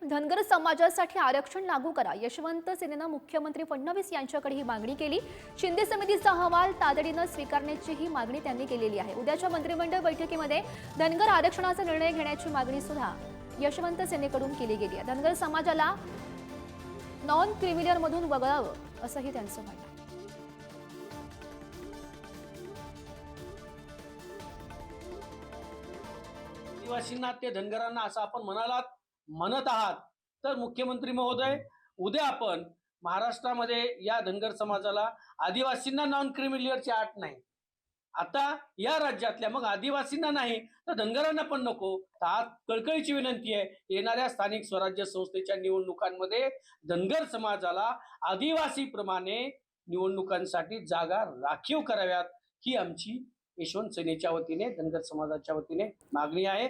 धनगर समाजासाठी आरक्षण लागू करा। यशवंत सेनेनं मुख्यमंत्री फडणवीस यांच्याकडे ही मागणी केली। शिंदे समितीचा अहवाल तातडीनं स्वीकारण्याची ही मागणी त्यांनी केलेली आहे। उद्याच्या मंत्रिमंडळ बैठकीमध्ये धनगर आरक्षणाचा निर्णय घेण्याची मागणी सुद्धा यशवंत सेनेकडून केली गेली आहे। धनगर समाजाला नॉन क्रिमिनल मधून वगळावं असंही त्यांचं म्हणणं आहे। आदिवासींना ते धनगरांना असं आपण म्हणत आहात तर मुख्यमंत्री महोदय, उद्या आपण महाराष्ट्रामध्ये या धनगर समाजाला आदिवासींना नॉन क्रिमिलियरची अट नाही, आता या राज्यातल्या मग आदिवासींना नाही तर धनगरांना पण नको। आज कळकळीची विनंती आहे, येणाऱ्या स्थानिक स्वराज्य संस्थेच्या निवडणुकांमध्ये धनगर समाजाला आदिवासी प्रमाणे निवडणुकांसाठी जागा राखीव कराव्यात, ही आमची यशवंत सेनेच्या वतीने धनगर समाजाच्या वतीने मागणी आहे।